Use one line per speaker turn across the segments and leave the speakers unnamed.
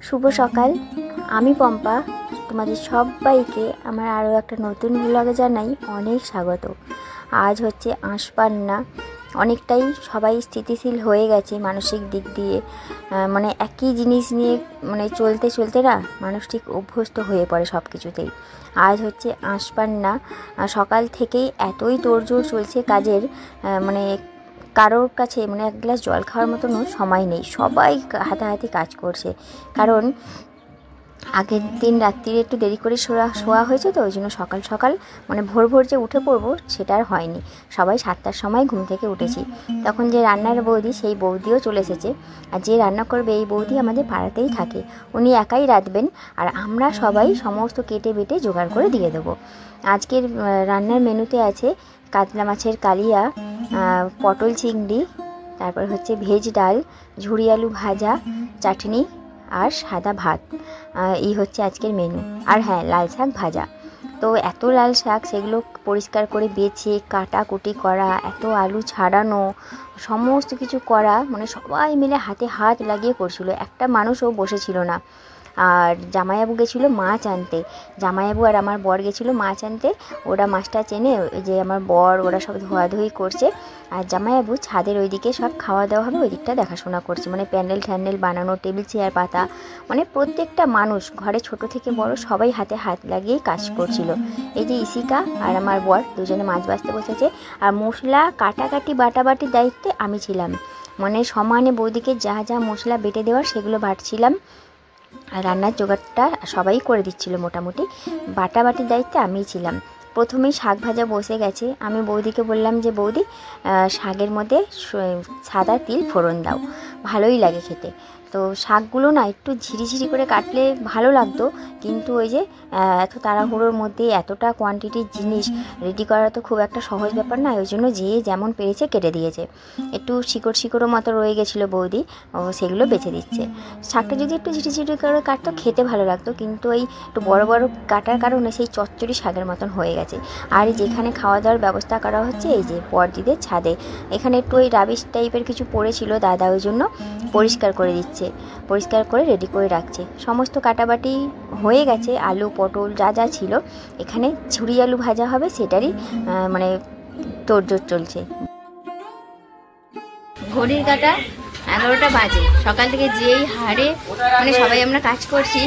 শুভ সকাল। আমি পম্পা। তোমাদের সবাইকে আমার আরও একটা নতুন ব্লগে জানাই অনেক স্বাগত। আজ হচ্ছে আঁশপান্না। অনেকটাই সবাই স্থিতিশীল হয়ে গেছে মানসিক দিক দিয়ে, মানে একই জিনিস নিয়ে চলতে চলতে না মানুষ ঠিক অভ্যস্ত হয়ে পড়ে সব কিছুতেই। আজ হচ্ছে আঁশপান্না। সকাল থেকেই এতই তোড়জোড় চলছে কাজের, কারোর কাছে এক গ্লাস জল খাওয়ার মতনও সময় নেই। সবাই হাতাহাতি কাজ করছে, কারণ আগের দিন রাত্রিরে একটু দেরি করে শোয়া হয়েছে, তো ওই জন্য সকাল সকাল ভোর ভোর যে উঠে পড়বো সেটা আর হয়নি। সবাই 7টার সময় ঘুম থেকে উঠেছি। তখন যে রান্নার বৌদি, সেই বৌদিও চলে এসেছে। আর যে রান্না করবে এই বৌদি আমাদের পাড়াতেই থাকে, উনি একাই রাঁধবেন, আর আমরা সবাই সমস্ত কেটে বেটে জোগাড় করে দিয়ে দেবো। আজকের রান্নার মেনুতে আছে কাতলা মাছের কালিয়া, পটল চিংড়ি, তারপর হচ্ছে ভেজ ডাল, ঝুরি আলু ভাজা, চাটনি আর সাদা ভাত। এই হচ্ছে আজকের মেনু। আর হ্যাঁ, লাল শাক ভাজা। তো এত লাল শাক, সেগুলো পরিষ্কার করে বেছে কাটাকুটি করা, এত আলু ছাড়ানো, সমস্ত কিছু করা, সবাই মিলে হাতে হাত লাগিয়ে করছিল। একটা মানুষও বসেছিল না। আর জামাইবাবু গেছিলো মাছ আনতে। জামাইবাবু আর আমার বর গেছিলো মাছ আনতে। ওরা মাছটা চেনে, যে আমার বর ওরা সব ধোয়াধুয়ি করছে। আর জামাইবাবু ছাদের ওইদিকে সব খাওয়া দাওয়া হবে ওই দিকটা দেখাশোনা করছে, প্যান্ডেল ট্যান্ডেল বানানো, টেবিল চেয়ার পাতা, প্রত্যেকটা মানুষ ঘরে ছোট থেকে বড় সবাই হাতে হাত লাগিয়েই কাজ করছিল। এই যে ইসিকা আর আমার বর দুজনে মাছ বাছতে বসেছে। আর মশলা কাটাকাটি বাটাবাটির দায়িত্বে আমি ছিলাম। সমানে বৌদিকে যা যা মশলা বেটে দেওয়ার সেগুলো বাটছিলাম। আর রান্নার জোগাড়টা সবাই করে দিচ্ছিল মোটামুটি। বাটাবাটির দায়িত্বে আমিই ছিলাম। প্রথমেই শাক ভাজা বসে গেছে। আমি বৌদিকে বললাম যে বৌদি, শাকের মধ্যে সাদা তিল ফোড়ন দাও, ভালোই লাগে খেতে। তো শাকগুলো না একটু ঝিরিঝিরি করে কাটলে ভালো লাগতো, কিন্তু ওই যে এত তাড়াহুড়োর মধ্যে এতটা কোয়ান্টিটির জিনিস রেডি করা তো খুব একটা সহজ ব্যাপার না। ওই জন্য যে যেমন পেরেছে কেটে দিয়েছে। একটু শিকড়ো মতো রয়ে গেছিলো বৌদি, সেগুলো বেছে দিচ্ছে। শাকটা যদি একটু ঝিরিঝিরি করে কাটতো খেতে ভালো লাগতো, কিন্তু ওই একটু বড় বড় কাটার কারণে সেই চচ্চড়ি শাকের মতন হয়ে গেছে। আর যেখানে খাওয়া দাওয়ার ব্যবস্থা করা হচ্ছে এই যে বড়দিদের ছাদে, এখানে একটু ওই রাবিশ টাইপের কিছু পড়েছিল, দাদা ওই জন্য পরিষ্কার করে দিচ্ছে, পরিষ্কার করে রেডি করে রাখছে। সমস্ত কাটাবাটি হয়ে গেছে, আলু পটল যা যা ছিল। এখানে ঝুরি আলু ভাজা হবে, সেটারই তোড়জোড় চলছে। ঘড়ির কাঁটা 11টা বাজে। সকাল থেকে যেই হারে সবাই আমরা কাজ করছি,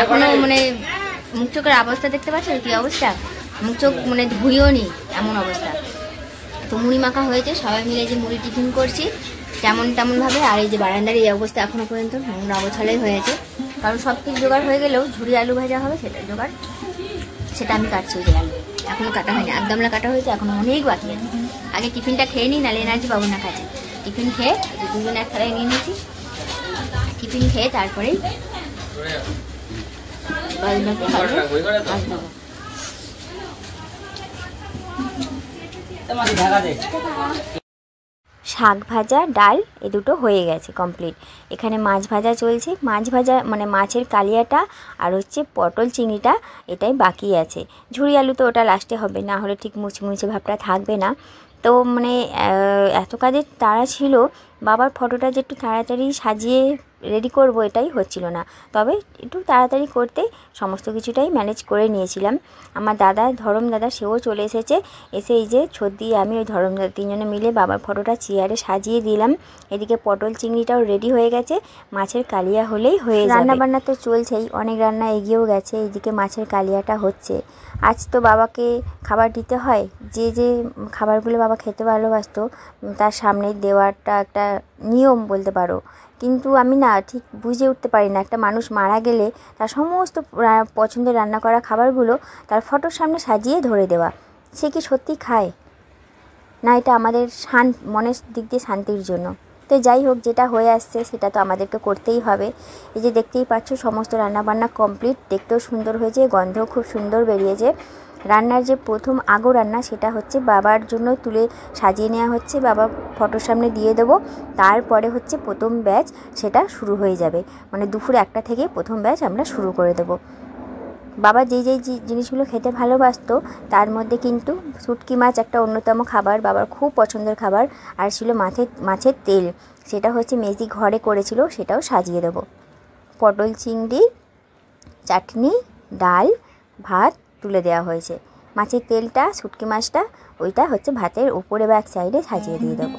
এখনো মুখ চোখের অবস্থা দেখতে পাচ্ছেন কি অবস্থা, মুখ চোখ ধুইও নি এমন অবস্থা। তো মুড়ি মাখা হয়েছে, সবাই মিলে যে মুড়ি টিফিন করছি তেমনভাবে। আর এই যে বারান্দার এই অবস্থা এখনো পর্যন্ত নোংরা অবস্থায় হয়েছে, কারণ সব কিছু জোগাড় হয়ে গেলেও ঝুরি আলু ভাজা হবে, সেটা জোগাড়, সেটা আমি কাটছি। ওই যে আলু এখনো কাটা হয়নি, এক গামলা কাটা হয়েছে, এখনো অনেক বাকি আছে। আগে টিফিনটা খেয়ে নিই, নাহলে এনার্জি পাবো না কাজে। টিফিন খেয়ে দুজনে এক থালায় নিয়ে নিয়েছি। টিফিন খেয়ে তারপরেই শাক ভাজা ডাল এ দুটো হয়ে গেছে কমপ্লিট। এখানে মাছ ভাজা চলছে। মাছ ভাজা মাছের কালিয়াটা আর হচ্ছে পটল চিংড়িটা, এটাই বাকি আছে। ঝুরি আলু তো ওটা লাস্টে হবে, না হলে ঠিক মুচমুচে ভাবটা থাকবে না। তো এত কাজের তাড়া ছিল, বাবার ফটোটা যে একটু তাড়াতাড়ি সাজিয়ে রেডি করব এটাই হচ্ছিল না। তবে একটু তাড়াতাড়ি করতে সমস্ত কিছুটাই ম্যানেজ করে নিয়েছিলাম। আমার দাদা, ধরম দাদা, সেও চলে এসেছে। এসে এই যে ছদ্দি আমি ওই ধরম দাদা তিনজনে মিলে বাবার ফটোটা চেয়ারে সাজিয়ে দিলাম। এদিকে পটল চিংড়িটাও রেডি হয়ে গেছে, মাছের কালিয়া হলেই হয়ে যাবে। রান্নাবান্না তো চলছেই, অনেক রান্না এগিয়েও গেছে। এইদিকে মাছের কালিয়াটা হচ্ছে। আজ তো বাবাকে খাবার দিতে হয়, যে যে খাবারগুলো বাবা খেতে ভালোবাসতো তার সামনে দেওয়াটা একটা নিয়ম বলতে পারো। কিন্তু আমি না ঠিক বুঝে উঠতে পারি না, একটা মানুষ মারা গেলে তার সমস্ত পছন্দের রান্না করা খাবারগুলো তার ফটোর সামনে সাজিয়ে ধরে দেওয়া, সে কি সত্যি খায় না? এটা আমাদের মনের দিক দিয়ে শান্তির জন্য। তো যাই হোক, যেটা হয়ে আসছে সেটা তো আমাদেরকে করতেই হবে। এই যে দেখতেই পাচ্ছ সমস্ত রান্নাবান্না কমপ্লিট, দেখতেও সুন্দর হয়েছে, গন্ধও খুব সুন্দর বেরিয়েছে। রান্নার যে প্রথম আগো রান্না সেটা হচ্ছে বাবার জন্য তুলে সাজিয়ে নেওয়া হচ্ছে, বাবার ফটোর সামনে দিয়ে দেবো। তারপরে হচ্ছে প্রথম ব্যাচ, সেটা শুরু হয়ে যাবে। দুপুর 1টা থেকে প্রথম ব্যাচ আমরা শুরু করে দেবো। বাবা যেই জিনিসগুলো খেতে ভালোবাসতো তার মধ্যে কিন্তু শুটকি মাছ একটা অন্যতম খাবার, বাবার খুব পছন্দের খাবার। আর ছিল মাছের তেল, সেটা হচ্ছে মেজি ঘরে করেছিল, সেটাও সাজিয়ে দেবো। পটল চিংড়ি, চাটনি, ডাল, ভাত তুলে দেওয়া হয়েছে। মাছের তেলটা, শুটকি মাছটা ওইটা হচ্ছে ভাতের উপরে বা এক সাইডে সাজিয়ে দিয়ে দেবো।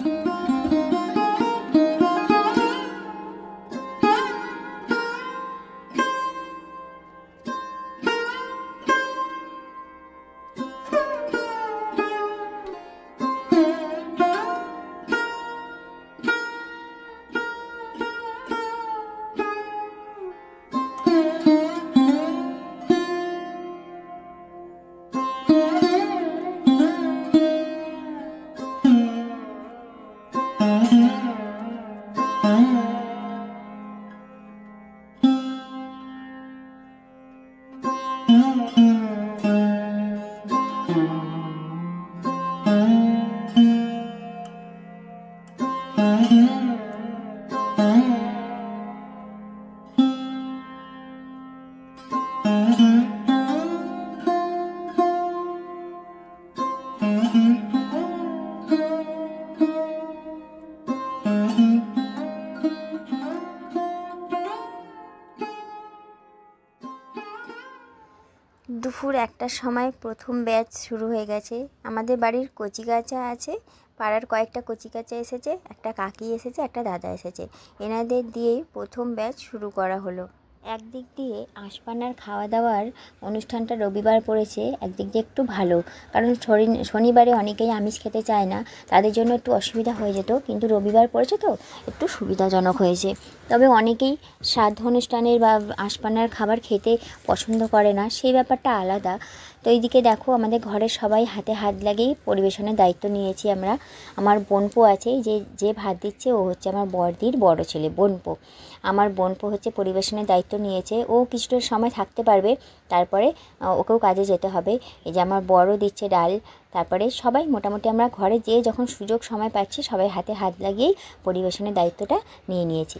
দুপুর 1টার সময় প্রথম ব্যাচ শুরু হয়ে গেছে। আমাদের বাড়ির কচিকাঁচা আছে, পাড়ার কয়েকটা কচিকাঁচা এসেছে, একটা কাকি এসেছে, একটা দাদা এসেছে। এনাদের দিয়েই প্রথম ব্যাচ শুরু করা হলো। একদিক দিয়ে আশপান্নার খাওয়া দাওয়ার অনুষ্ঠানটা রবিবার পড়েছে, একদিক দিয়ে একটু ভালো, কারণ শনিবারে অনেকেই আমিষ খেতে চায় না, তাদের জন্য একটু অসুবিধা হয়ে যেত, কিন্তু রবিবার পড়েছে তো একটু সুবিধাজনক হয়েছে। তবে অনেকেই শ্রাদ্ধ অনুষ্ঠানের বা আশপান্নার খাবার খেতে পছন্দ করে না, সেই ব্যাপারটা আলাদা। তো এইদিকে দেখো আমাদের ঘরের সবাই হাতে হাত লাগিয়ে পরিবেশনের দায়িত্ব নিয়েছি আমরা। আমার বোনপো আছে, যে ভাত দিচ্ছে ও হচ্ছে আমার বড়দির বড় ছেলে বোনপো। আমার বোনপো হচ্ছে পরিবেশনের দায়িত্ব নিয়েছে, ও কিছুটা সময় থাকতে পারবে, তারপরে ওকেও কাজে যেতে হবে। এই যে আমার বড় দিচ্ছে ডাল, তারপরে সবাই মোটামুটি আমরা ঘরে যে যখন সুযোগ সময় পাচ্ছি সবাই হাতে হাত লাগিয়েই পরিবেশনের দায়িত্বটা নিয়ে নিয়েছি।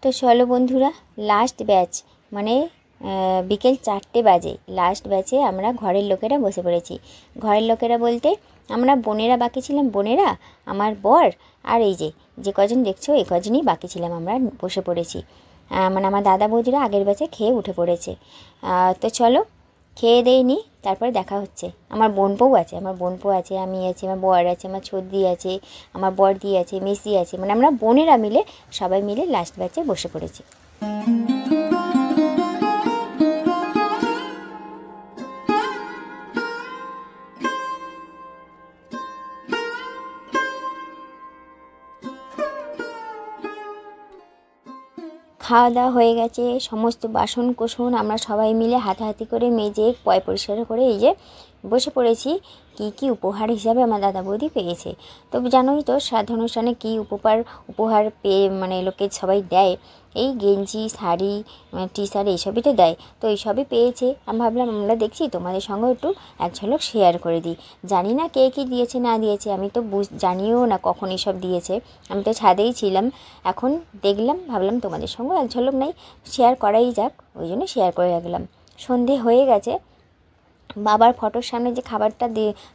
তো চলো বন্ধুরা, লাস্ট ব্যাচ মানে বিকেল 4টে বাজে, লাস্ট ব্যাচে আমরা ঘরের লোকেরা বসে পড়েছি। ঘরের লোকেরা বলতে আমরা বোনেরা বাকি ছিলাম, বোনেরা, আমার বর, আর এই যে কজন দেখছো এই কজনই বাকি ছিলাম, আমরা বসে পড়েছি। মানে আমার দাদা বৌদিরা আগের ব্যাচে খেয়ে উঠে পড়েছে। তো চলো খেয়ে দেয়নি, তারপরে দেখা হচ্ছে। আমার বোনপোও আছে, আমি আছি, আমার বর আছে, আমার ছোটদি আছে, আমার বড়দি আছে, মেসি আছে, মানে আমরা বোনেরা মিলে সবাই মিলে লাস্ট ব্যাচে বসে পড়েছি। খাওয়া দাওয়া হয়ে গেছে, সমস্ত বাসন কোসন আমরা সবাই মিলে হাতাহাতি করে মেজে পয় পরিষ্কার করে এই যে বসে পড়েছি। কি উপহার হিসাবে আমার দাদা বৌদি পেয়েছে, তো জানোই তো শ্রাদ্ধ অনুষ্ঠানে কী উপহার পেয়ে মানে লোকে সবাই দেয়, এই গেঞ্জি, শাড়ি, টি শার্ট এইসবই তো দেয়। তো এইসবই পেয়েছে। আমি ভাবলাম আমরা দেখছি তোমাদের সঙ্গে একটু এক ঝলক শেয়ার করে দিই। জানি না কে কী দিয়েছে না দিয়েছে, আমি তো জানিও না কখন এইসব দিয়েছে, আমি তো ছাদেই ছিলাম। এখন দেখলাম, ভাবলাম তোমাদের সঙ্গে এক ঝলক নাই শেয়ার করাই যাক, ওই জন্য শেয়ার করে রাখলাম। সন্ধে হয়ে গেছে, বাবার ফটোর সামনে যে খাবারটা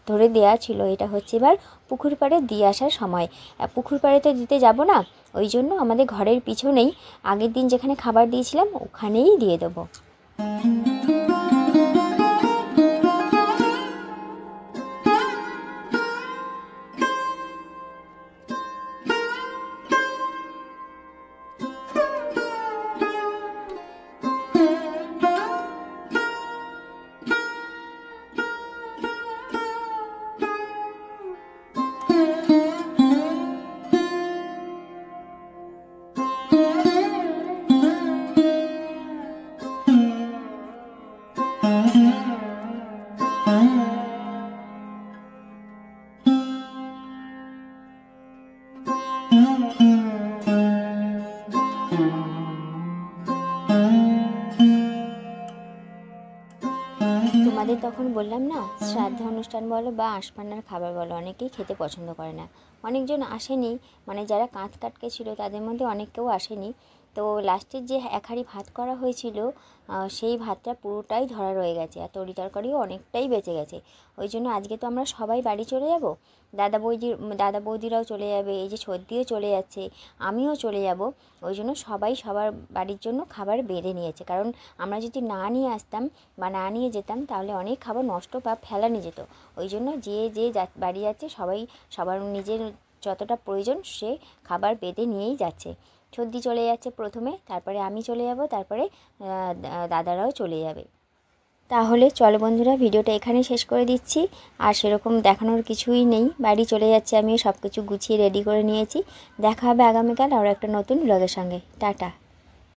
ধরে দেওয়া ছিল, এটা হচ্ছে এবার পুকুর পাড়ে দিয়ে আসার সময়। পুকুর পাড়ে তো দিতে যাব না, ওই জন্য আমাদের ঘরের পিছনেই আগের দিন যেখানে খাবার দিয়েছিলাম ওখানেই দিয়ে দেবো। তখন বললাম না, শ্রাদ্ধ অনুষ্ঠান বলো বা আশপান্নার খাবার বলো, অনেকেই খেতে পছন্দ করে না। অনেকজন আসেনি, মানে যারা কাঁধ কাটকে ছিল তাদের মধ্যে অনেক কেউ আসেনি। তো লাস্টের যে এক হাঁড়ি ভাত করা হয়েছিল, সেই ভাতটা পুরোটাই ধরা রয়ে গেছে, আর তরি তরকারিও অনেকটাই বেঁচে গেছে। ওই জন্য আজকে তো আমরা সবাই বাড়ি চলে যাব, দাদা বৌদিরাও চলে যাবে, এই যে সর্দিও চলে যাচ্ছে, আমিও চলে যাব। ওই জন্য সবাই সবার বাড়ির জন্য খাবার বেঁধে নিয়েছে, কারণ আমরা যদি না নিয়ে আসতাম বা না নিয়ে যেতাম তাহলে অনেক খাবার নষ্ট বা ফেলানো যেত। ওই জন্য যে বাড়ি যাচ্ছে সবাই সবার নিজের যতটা প্রয়োজন সে খাবার বেঁধে নিয়েই যাচ্ছে। সর্দি চলে যাচ্ছে প্রথমে, তারপরে আমি চলে যাব, তারপরে দাদারাও চলে যাবে। তাহলে চলো বন্ধুরা, ভিডিওটা এখানেই শেষ করে দিচ্ছি। আর সেরকম দেখানোর কিছুই নেই, বাড়ি চলে যাচ্ছে, আমিও সব কিছু গুছিয়ে রেডি করে নিয়েছি। দেখা হবে আগামীকাল আরও একটা নতুন ব্লগের সঙ্গে। টাটা।